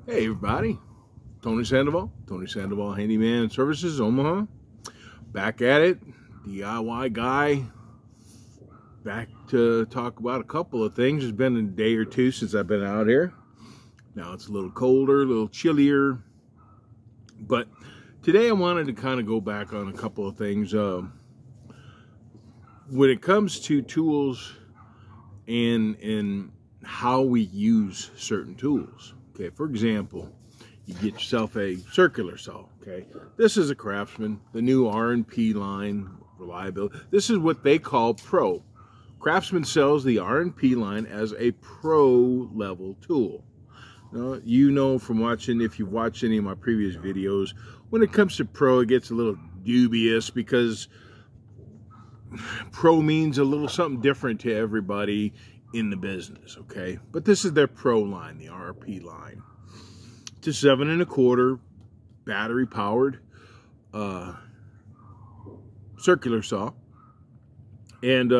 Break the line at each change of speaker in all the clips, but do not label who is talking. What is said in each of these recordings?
Hey everybody, Tony Sandoval, Tony Sandoval Handyman Services, Omaha. Back at it, DIY guy. Back to talk about a couple of things. It's been a day or two since I've been out here. Now it's a little colder, a little chillier. But today I wanted to kind of go back on a couple of things. When it comes to tools and how we use certain tools. Okay, for example, you get yourself a circular saw. Okay, this is a Craftsman, the new R&P line, reliability. This is what they call Pro. Craftsman sells the R&P line as a pro level tool. Now, you know from watching, if you've watched any of my previous videos, when it comes to Pro, it gets a little dubious because Pro means a little something different to everybody in the business, okay? But this is their Pro line, the R&P line. It's a 7 1/4 battery powered circular saw, and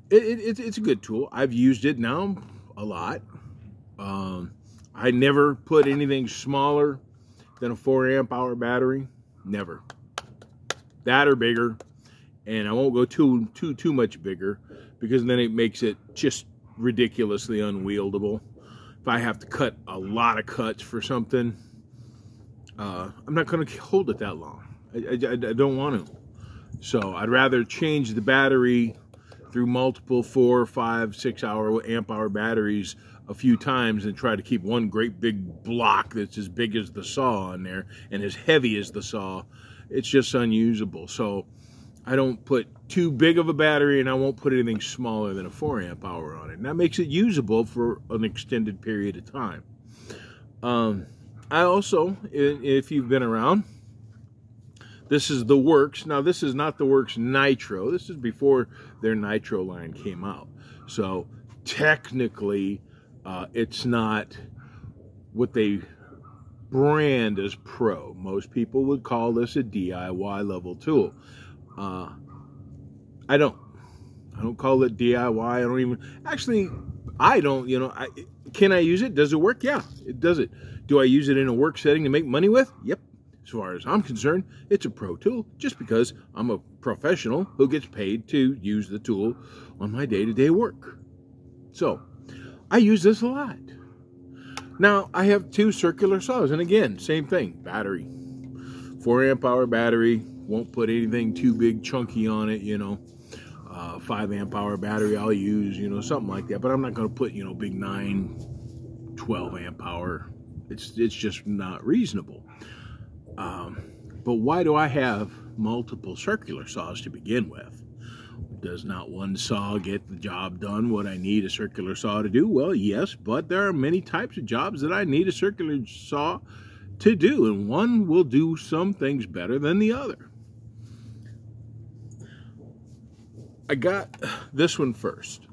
it's a good tool. I've used it now a lot. I never put anything smaller than a 4 amp hour battery, never. That or bigger, and I won't go too much bigger, because then it makes it just ridiculously unwieldable. If I have to cut a lot of cuts for something, I'm not going to hold it that long. I don't want to. So I'd rather change the battery through multiple 4, 5, 6 amp hour batteries a few times and try to keep one great big block that's as big as the saw on there and as heavy as the saw. It's just unusable. So I don't put too big of a battery, and I won't put anything smaller than a 4 amp hour on it. And that makes it usable for an extended period of time. I also, if you've been around, this is the Works. Now, this is not the Works Nitro. This is before their Nitro line came out. So technically, it's not what they brand as Pro. Most people would call this a DIY level tool. I don't call it DIY. I don't even, actually, I don't, can I use it? Does it work? Yeah, it does it. Do I use it in a work setting to make money with? Yep. As far as I'm concerned, it's a pro tool, just because I'm a professional who gets paid to use the tool on my day-to-day work. So I use this a lot. Now, I have 2 circular saws, and again, same thing, battery. 4 amp hour battery, won't put anything too big, chunky on it, 5 amp hour battery I'll use, something like that. But I'm not going to put, big 9, 12 amp hour. It's just not reasonable. But why do I have multiple circular saws to begin with? Does not one saw get the job done what I need a circular saw to do? Well, yes, but there are many types of jobs that I need a circular saw to do, and one will do some things better than the other. I got this one first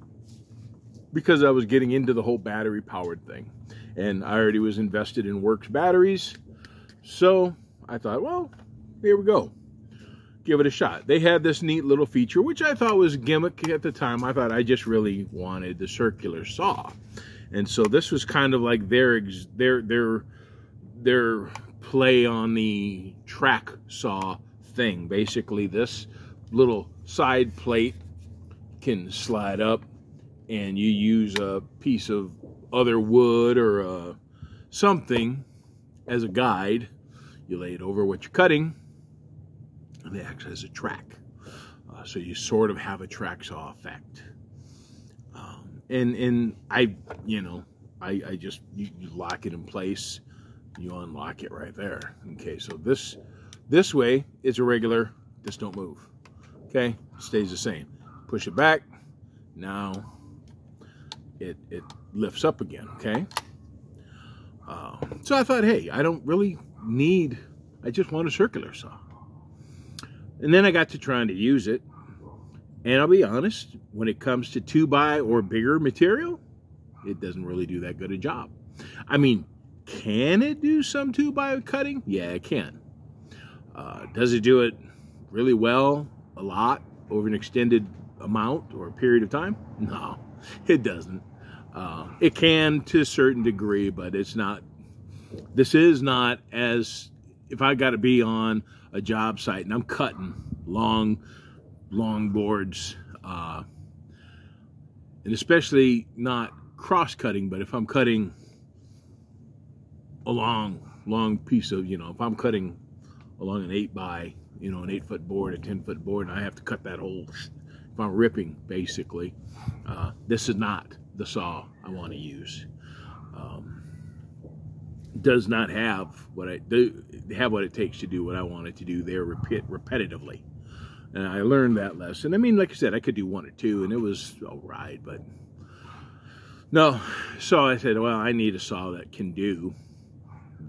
because I was getting into the whole battery powered thing, and I already was invested in Works batteries, so I thought, well, here we go, give it a shot. They had this neat little feature, which I thought was a gimmick at the time. I thought I just really wanted the circular saw, and so this was kind of like their play on the track saw thing. Basically, this little side plate can slide up, and you use a piece of other wood or something as a guide. You lay it over what you're cutting, and it acts as a track. So you sort of have a track saw effect. And I just, you lock it in place, you unlock it right there. Okay, so this way it's a regular, this don't move. Okay, stays the same. Push it back, now it lifts up again. Okay, so I thought, hey, I don't really need, I just want a circular saw. And then I got to trying to use it, and I'll be honest, when it comes to 2x or bigger material, it doesn't really do that good a job. I mean, can it do some 2x cutting? Yeah, it can. Does it do it really well, a lot, over an extended amount or a period of time? No, it doesn't. It can to a certain degree, but it's not. This is not as if I got to be on a job site and I'm cutting long boards, and especially not cross-cutting, but if I'm cutting a long piece of, if I'm cutting along an 8x, an 8-foot board, a 10-foot board, and I have to cut that whole, if I'm ripping, basically, this is not the saw I want to use. Does not have what it takes to do what I want it to do there repetitively. And I learned that lesson. I mean, like I said, I could do 1 or 2, and it was all right, but no. So I said, well, I need a saw that can do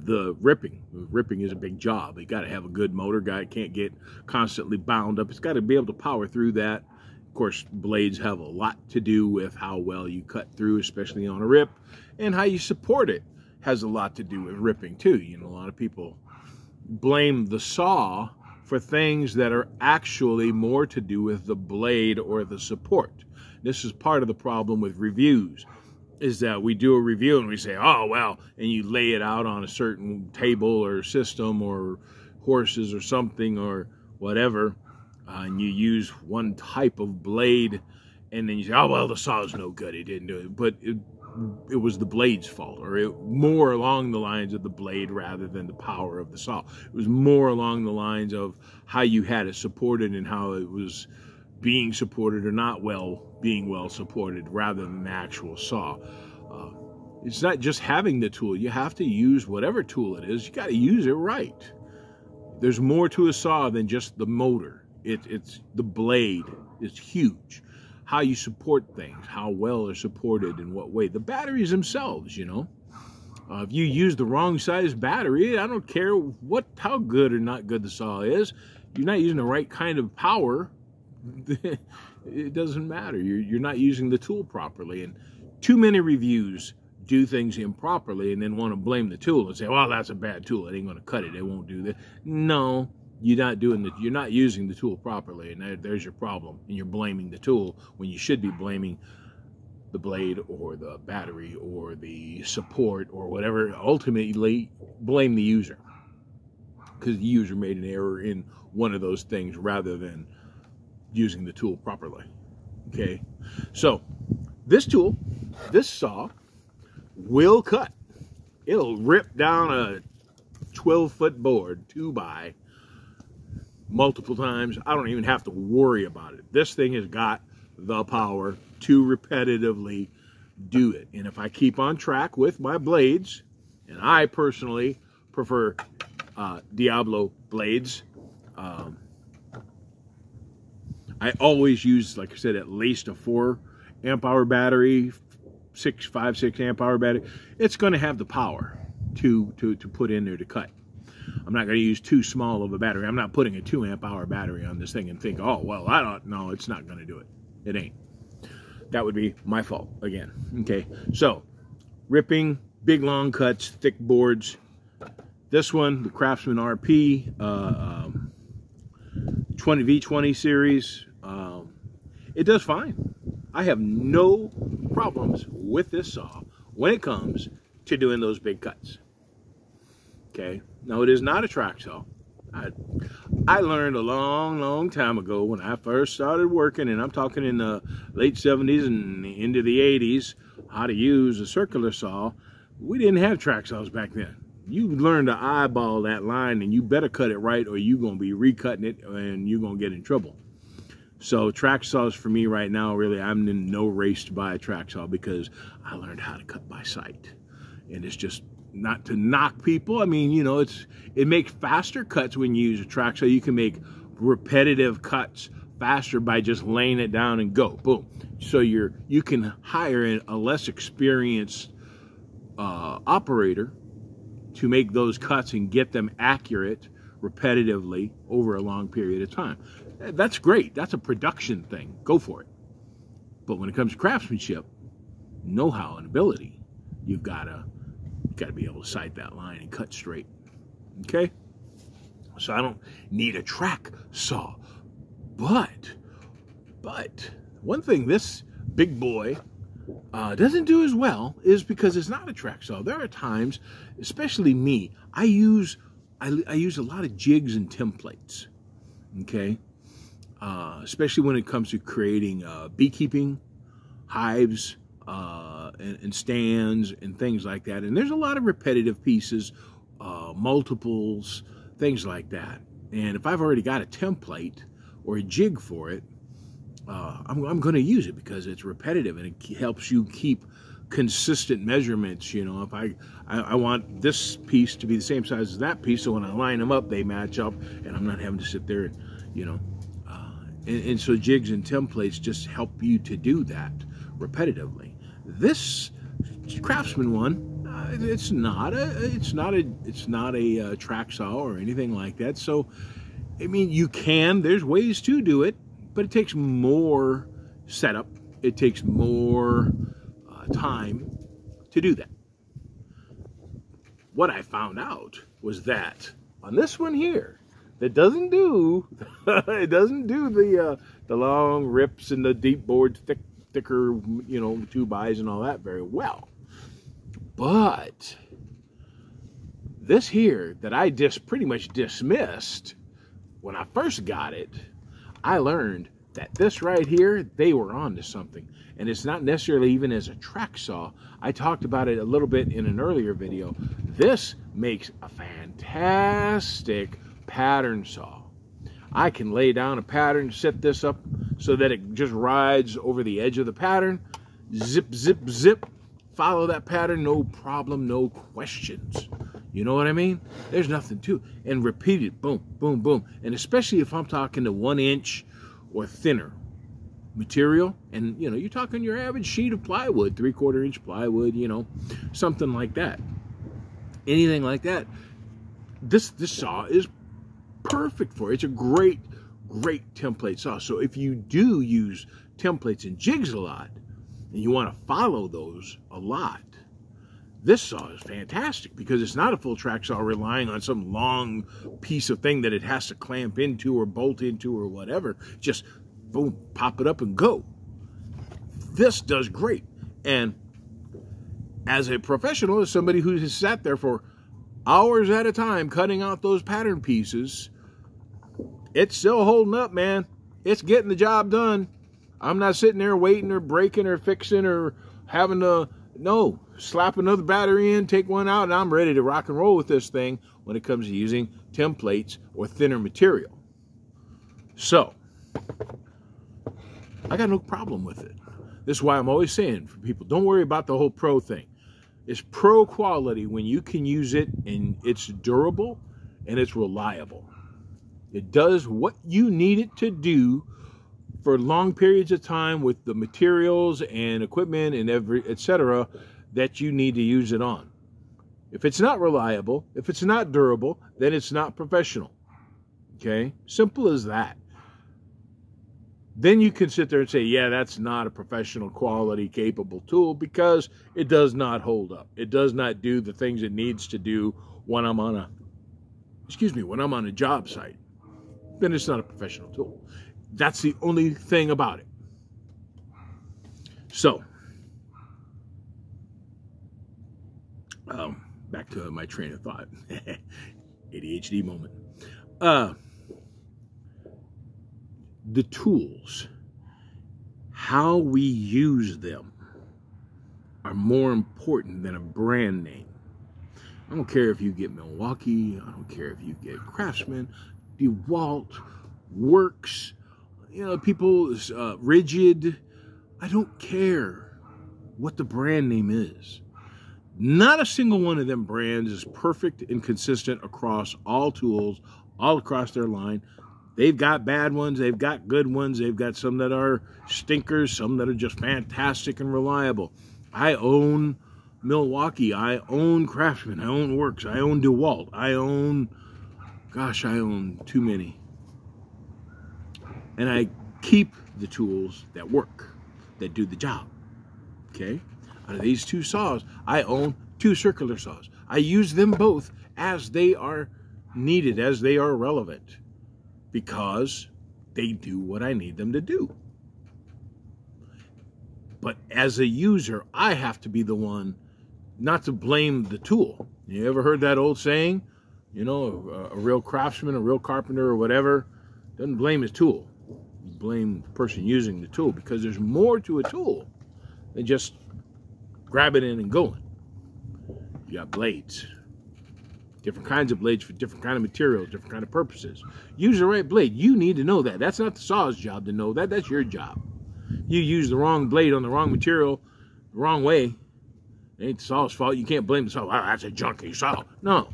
the ripping. Ripping is a big job. You got to have a good motor guy. It can't get constantly bound up. It's got to be able to power through that. Of course, blades have a lot to do with how well you cut through, especially on a rip, and how you support it has a lot to do with ripping too. A lot of people blame the saw for things that are actually more to do with the blade or the support. This is part of the problem with reviews, is that we do a review and we say, oh, well, and you lay it out on a certain table or system or horses or something or whatever, and you use one type of blade, and then you say, oh, well, the saw's no good, it didn't do it. But it was the blade's fault, or more along the lines of the blade rather than the power of the saw. It was more along the lines of how you had it supported and how it was being supported or not being well supported rather than the actual saw. It's not just having the tool. You have to use whatever tool it is. You got to use it right. There's more to a saw than just the motor. It's the blade. It's huge. How you support things, how well they're supported, in what way. The batteries themselves, if you use the wrong size battery, I don't care how good or not good the saw is. You're not using the right kind of power. It doesn't matter. You're not using the tool properly. And too many reviews do things improperly and then want to blame the tool and say, well, that's a bad tool. It ain't going to cut it. It won't do that. No. You're not using the tool properly, and there's your problem. And you're blaming the tool when you should be blaming the blade or the battery or the support or whatever. Ultimately, blame the user, because the user made an error in one of those things rather than using the tool properly. Okay, so this tool, this saw, will cut. It'll rip down a 12-foot board, 2x, multiple times. I don't even have to worry about it. This thing has got the power to repetitively do it. And if I keep on track with my blades, and I personally prefer Diablo blades, I always use, like I said, at least a 4 amp hour battery, 6 amp hour battery. It's going to have the power to put in there to cut. I'm not going to use too small of a battery. I'm not putting a 2 amp hour battery on this thing and think, oh, well, I don't know, it's not going to do it. It ain't. That would be my fault again. Okay, so ripping, big long cuts, thick boards. This one, the Craftsman RP V20 series, it does fine. I have no problems with this saw when it comes to doing those big cuts. Okay, now it is not a track saw. I learned a long time ago when I first started working, and I'm talking in the late 70s and into the 80s, how to use a circular saw. We didn't have track saws back then. You learn to eyeball that line, and you better cut it right, or you're going to be recutting it, and you're going to get in trouble. So track saws for me right now, really, I'm in no race to buy a track saw because I learned how to cut by sight. And it's just not to knock people. I mean, you know, it makes faster cuts when you use a track saw. You can make repetitive cuts faster by just laying it down and go, boom. So you can hire a less experienced operator to make those cuts and get them accurate repetitively over a long period of time. That's great. That's a production thing. Go for it. But when it comes to craftsmanship, know-how and ability, you've got to be able to sight that line and cut straight. Okay? So I don't need a track saw. But one thing this big boy doesn't do as well is because it's not a track saw. There are times, especially me, I use a lot of jigs and templates, okay? Especially when it comes to creating beekeeping, hives, and stands and things like that. And there's a lot of repetitive pieces, multiples, things like that. And if I've already got a template or a jig for it, I'm going to use it because it's repetitive and it helps you keep consistent measurements. You know, if I want this piece to be the same size as that piece, so when I line them up, they match up, and I'm not having to sit there and, you know, and so jigs and templates just help you to do that repetitively. This Craftsman one, it's not a track saw or anything like that. So, I mean, there's ways to do it, but it takes more setup. It takes more time to do that. What I found out was that on this one here, that doesn't do it doesn't do the long rips and the deep boards, thicker, you know, 2x and all that very well. But this here that I just pretty much dismissed when I first got it, I learned that this right here, they were onto something. And it's not necessarily even as a track saw. I talked about it a little bit in an earlier video. This makes a fantastic pattern saw. I can lay down a pattern, set this up so that it just rides over the edge of the pattern. Zip, zip, zip. Follow that pattern, no problem, no questions. You know what I mean? There's nothing to it. And repeat it, boom, boom, boom. And especially if I'm talking to 1 inch or thinner material, and you know, you're talking your average sheet of plywood, 3/4 inch plywood, you know, something like that. Anything like that, this saw is perfect for it. It's a great template saw. So if you do use templates and jigs a lot, and you want to follow those a lot, this saw is fantastic because it's not a full track saw relying on some long piece of thing that it has to clamp into or bolt into or whatever. Just boom, pop it up and go. This does great. And as a professional, as somebody who has sat there for hours at a time cutting out those pattern pieces, it's still holding up, man. It's getting the job done. I'm not sitting there waiting or breaking or fixing or having to, no, slap another battery in, take one out, and I'm ready to rock and roll with this thing when it comes to using templates or thinner material. So, I got no problem with it. This is why I'm always saying for people, don't worry about the whole pro thing. It's pro quality when you can use it and it's durable and it's reliable. It does what you need it to do for long periods of time with the materials and equipment and etc. that you need to use it on. If it's not reliable, if it's not durable, then it's not professional. Okay? Simple as that. Then you can sit there and say, yeah, that's not a professional quality capable tool because it does not hold up. It does not do the things it needs to do when I'm on a job site. Then it's not a professional tool. That's the only thing about it. So, back to my train of thought. ADHD moment. The tools, how we use them, are more important than a brand name. I don't care if you get Milwaukee, I don't care if you get Craftsman, DeWalt, Works, you know, people, Rigid. I don't care what the brand name is. Not a single one of them brands is perfect and consistent across all tools, all across their line. They've got bad ones, they've got good ones, they've got some that are stinkers, some that are just fantastic and reliable. I own Milwaukee, I own Craftsman, I own Works, I own DeWalt, I own too many. And I keep the tools that work, that do the job, okay? Out of these two saws, I own 2 circular saws. I use them both as they are needed, as they are relevant, because they do what I need them to do. But as a user, I have to be the one not to blame the tool. You ever heard that old saying? You know, a real craftsman, a real carpenter or whatever, doesn't blame his tool. You blame the person using the tool, because there's more to a tool than just grabbing it and going. You got blades. Different kinds of blades for different kind of materials, different kind of purposes. Use the right blade. You need to know that. That's not the saw's job to know that. That's your job. You use the wrong blade on the wrong material, the wrong way, it ain't the saw's fault. You can't blame the saw. Oh, that's a junky saw. No.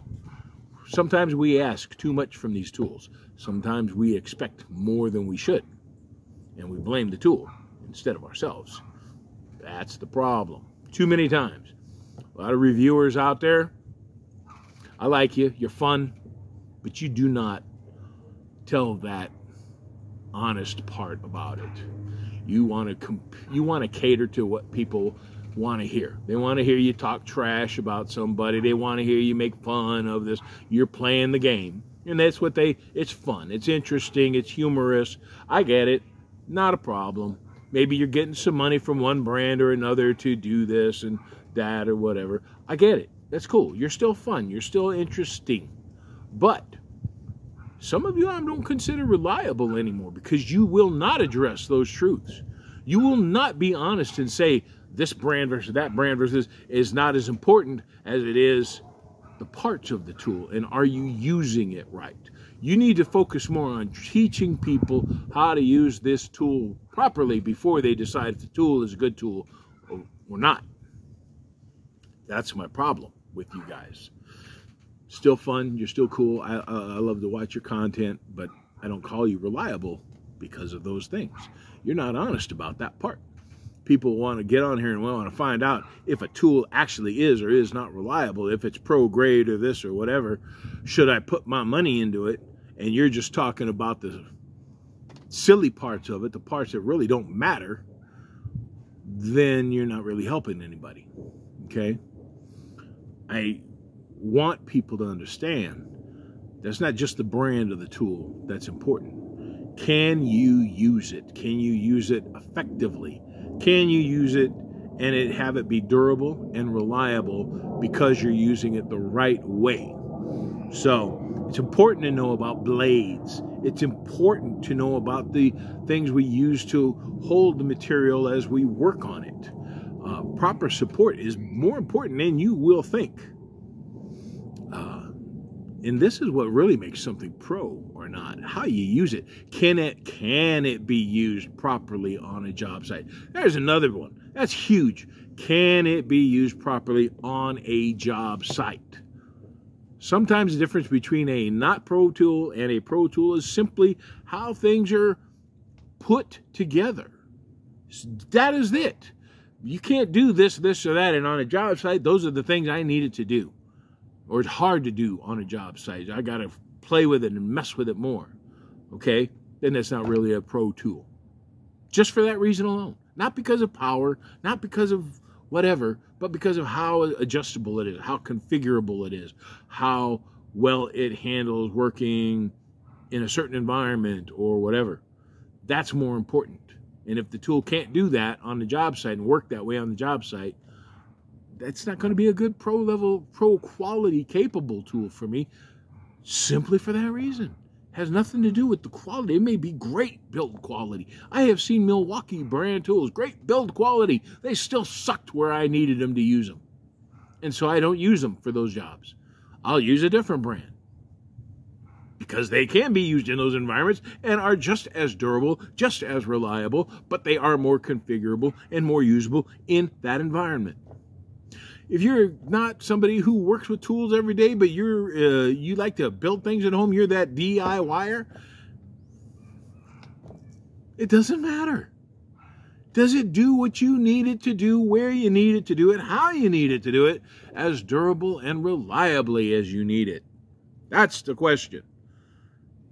Sometimes we ask too much from these tools. Sometimes we expect more than we should. And we blame the tool instead of ourselves. That's the problem. Too many times. A lot of reviewers out there, I like you, you're fun, but you do not tell that honest part about it. You want to cater to what people want to hear. They want to hear you talk trash about somebody. They want to hear you make fun of this. You're playing the game. And that's what it's fun. It's interesting. It's humorous. I get it. Not a problem. Maybe you're getting some money from one brand or another to do this and that or whatever. I get it. That's cool. You're still fun. You're still interesting. But some of you I don't consider reliable anymore, because you will not address those truths. You will not be honest and say this brand versus that brand versus is not as important as it is the parts of the tool, and are you using it right? You need to focus more on teaching people how to use this tool properly before they decide if the tool is a good tool or not. That's my problem with you guys. Still fun, you're still cool. I love to watch your content, but I don't call you reliable because of those things. You're not honest about that part. People want to get on here and want to find out if a tool actually is or is not reliable, if it's pro grade or this or whatever. Should I put my money into it? And you're just talking about the silly parts of it, the parts that really don't matter, then you're not really helping anybody, okay? I want people to understand that's not just the brand of the tool that's important. Can you use it? Can you use it effectively? Can you use it and have it be durable and reliable because you're using it the right way? So it's important to know about blades. It's important to know about the things we use to hold the material as we work on it. Proper support is more important than you will think. And this is what really makes something pro or not. How you use it. Can it be used properly on a job site? There's another one. That's huge. Can it be used properly on a job site? Sometimes the difference between a not pro tool and a pro tool is simply how things are put together. That is it. You can't do this, this, or that, and on a job site, those are the things I needed to do. Or it's hard to do on a job site. I got to play with it and mess with it more. Okay? Then that's not really a pro tool. Just for that reason alone. Not because of power, not because of whatever, but because of how adjustable it is, how configurable it is, how well it handles working in a certain environment or whatever. That's more important. And if the tool can't do that on the job site and work that way on the job site, that's not going to be a good pro quality capable tool for me, simply for that reason. Has nothing to do with the quality. It may be great build quality. I have seen Milwaukee brand tools, great build quality. They still sucked where I needed them to use them. And so I don't use them for those jobs. I'll use a different brand, because they can be used in those environments and are just as durable, just as reliable, but they are more configurable and more usable in that environment. If you're not somebody who works with tools every day, but you like to build things at home, you're that DIYer, it doesn't matter. Does it do what you need it to do, where you need it to do it, how you need it to do it, as durable and reliably as you need it? That's the question.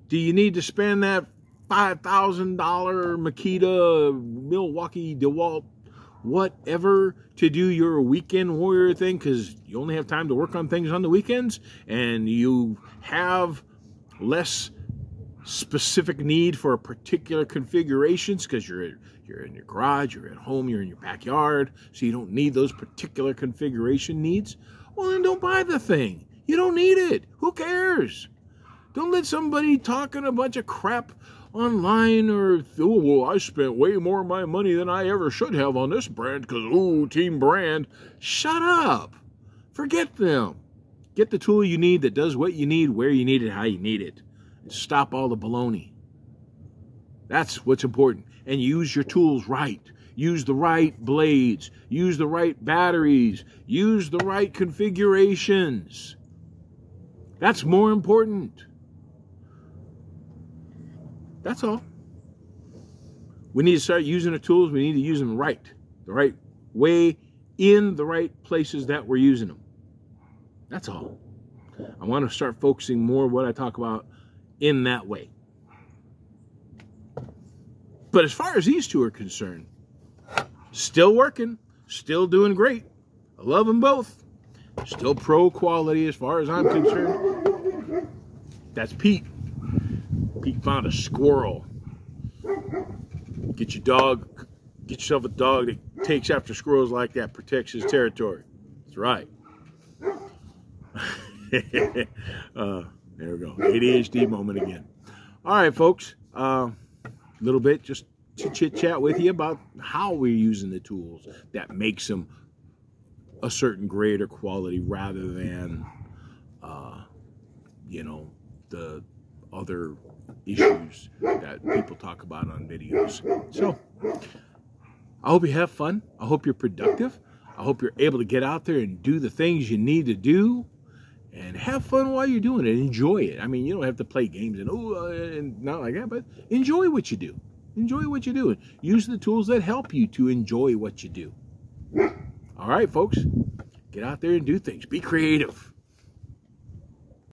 Do you need to spend that $5,000 Makita, Milwaukee, DeWalt, whatever, to do your weekend warrior thing because you only have time to work on things on the weekends and you have less specific need for particular configurations because you're You're in your garage, you're at home, you're in your backyard, so you don't need those particular configuration needs. Well, then don't buy the thing. You don't need it. Who cares? Don't let somebody talking a bunch of crap online or, oh, well, I spent way more of my money than I ever should have on this brand because, ooh, team brand. Shut up. Forget them. Get the tool you need that does what you need, where you need it, how you need it. And stop all the baloney. That's what's important. And use your tools right. Use the right blades. Use the right batteries. Use the right configurations. That's more important. That's all. We need to start using the tools. We need to use them right. The right way, in the right places that we're using them. That's all. I want to start focusing more on what I talk about in that way. But as far as these two are concerned, still working, still doing great. I love them both. Still pro quality as far as I'm concerned. That's Pete. Pete found a squirrel. Get yourself a dog that takes after squirrels like that, protects his territory. That's right. There we go. ADHD moment again. All right, folks. A little bit just to chit-chat with you about how we're using the tools that makes them a certain grade or quality rather than, you know, the other issues that people talk about on videos. So, I hope you have fun. I hope you're productive. I hope you're able to get out there and do the things you need to do and have fun while you're doing it. Enjoy it. I mean, you don't have to play games and not like that, but enjoy what you do. Enjoy what you're doing. Use the tools that help you to enjoy what you do. All right, folks, get out there and do things. Be creative.